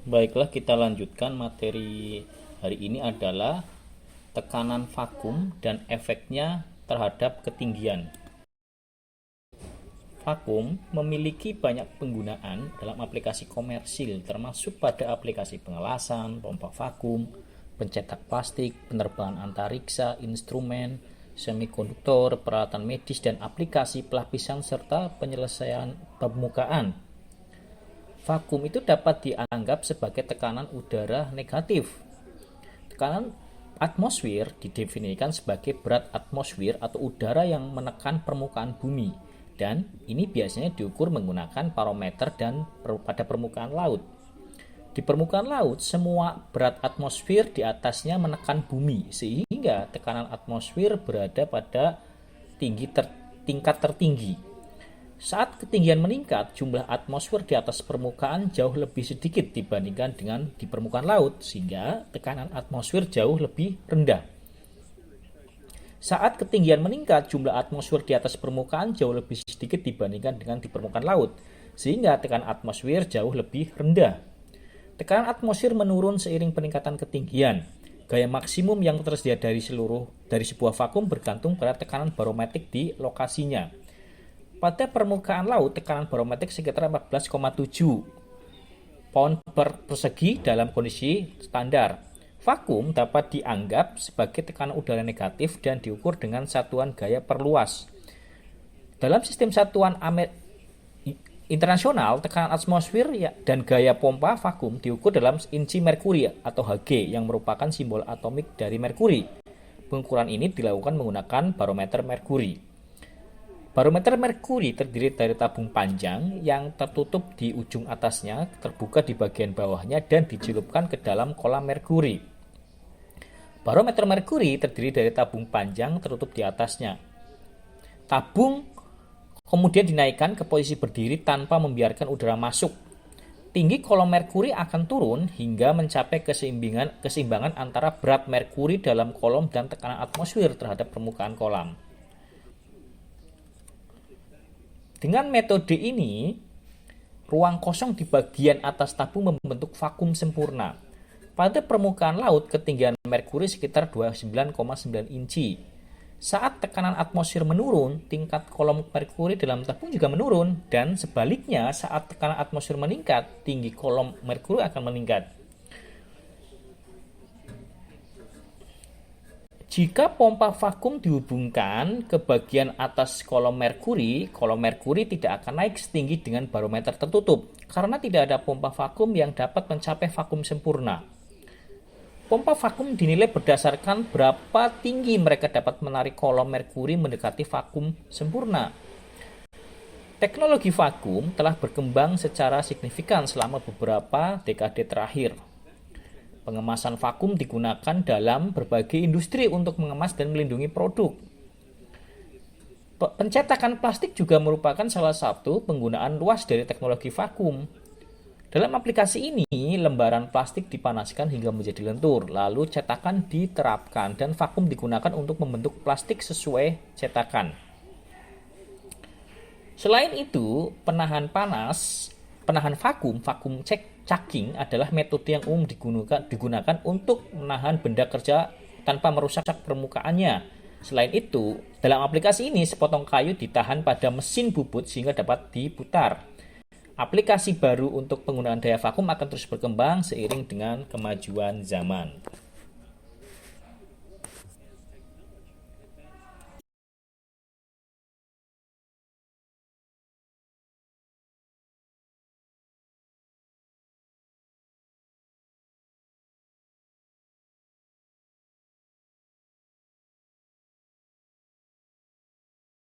Baiklah, kita lanjutkan materi hari ini adalah tekanan vakum dan efeknya terhadap ketinggian. Vakum memiliki banyak penggunaan dalam aplikasi komersil, termasuk pada aplikasi pengelasan, pompa vakum, pencetak plastik, penerbangan antariksa, instrumen, semikonduktor, peralatan medis, dan aplikasi pelapisan serta penyelesaian permukaan. Vakum itu dapat dianggap sebagai tekanan udara negatif. Tekanan atmosfer didefinisikan sebagai berat atmosfer atau udara yang menekan permukaan bumi, dan ini biasanya diukur menggunakan barometer dan pada permukaan laut. Di permukaan laut, semua berat atmosfer di atasnya menekan bumi, sehingga tekanan atmosfer berada pada tingkat tertinggi. Saat ketinggian meningkat, jumlah atmosfer di atas permukaan jauh lebih sedikit dibandingkan dengan di permukaan laut, sehingga tekanan atmosfer jauh lebih rendah. Saat ketinggian meningkat, jumlah atmosfer di atas permukaan jauh lebih sedikit dibandingkan dengan di permukaan laut, sehingga tekanan atmosfer jauh lebih rendah. Tekanan atmosfer menurun seiring peningkatan ketinggian. Gaya maksimum yang tersedia dari sebuah vakum bergantung pada tekanan barometrik di lokasinya. Pada permukaan laut, tekanan barometrik sekitar 14,7 pound per persegi dalam kondisi standar. Vakum dapat dianggap sebagai tekanan udara negatif dan diukur dengan satuan gaya perluas. Dalam sistem satuan internasional, tekanan atmosfer dan gaya pompa vakum diukur dalam inci merkuri atau Hg yang merupakan simbol atomik dari merkuri. Pengukuran ini dilakukan menggunakan barometer merkuri. Barometer merkuri terdiri dari tabung panjang yang tertutup di ujung atasnya, terbuka di bagian bawahnya, dan dicelupkan ke dalam kolam merkuri. Barometer merkuri terdiri dari tabung panjang tertutup di atasnya. Tabung kemudian dinaikkan ke posisi berdiri tanpa membiarkan udara masuk. Tinggi kolom merkuri akan turun hingga mencapai keseimbangan antara berat merkuri dalam kolom dan tekanan atmosfer terhadap permukaan kolam. Dengan metode ini, ruang kosong di bagian atas tabung membentuk vakum sempurna. Pada permukaan laut, ketinggian merkuri sekitar 29,9 inci. Saat tekanan atmosfer menurun, tingkat kolom merkuri dalam tabung juga menurun, dan sebaliknya saat tekanan atmosfer meningkat, tinggi kolom merkuri akan meningkat. Jika pompa vakum dihubungkan ke bagian atas kolom merkuri tidak akan naik setinggi dengan barometer tertutup, karena tidak ada pompa vakum yang dapat mencapai vakum sempurna. Pompa vakum dinilai berdasarkan berapa tinggi mereka dapat menarik kolom merkuri mendekati vakum sempurna. Teknologi vakum telah berkembang secara signifikan selama beberapa dekade terakhir. Pengemasan vakum digunakan dalam berbagai industri untuk mengemas dan melindungi produk. Pencetakan plastik juga merupakan salah satu penggunaan luas dari teknologi vakum. Dalam aplikasi ini, lembaran plastik dipanaskan hingga menjadi lentur, lalu cetakan diterapkan dan vakum digunakan untuk membentuk plastik sesuai cetakan. Selain itu, penahan vakum caking adalah metode yang umum digunakan untuk menahan benda kerja tanpa merusak permukaannya. Selain itu, dalam aplikasi ini sepotong kayu ditahan pada mesin bubut sehingga dapat diputar. Aplikasi baru untuk penggunaan daya vakum akan terus berkembang seiring dengan kemajuan zaman.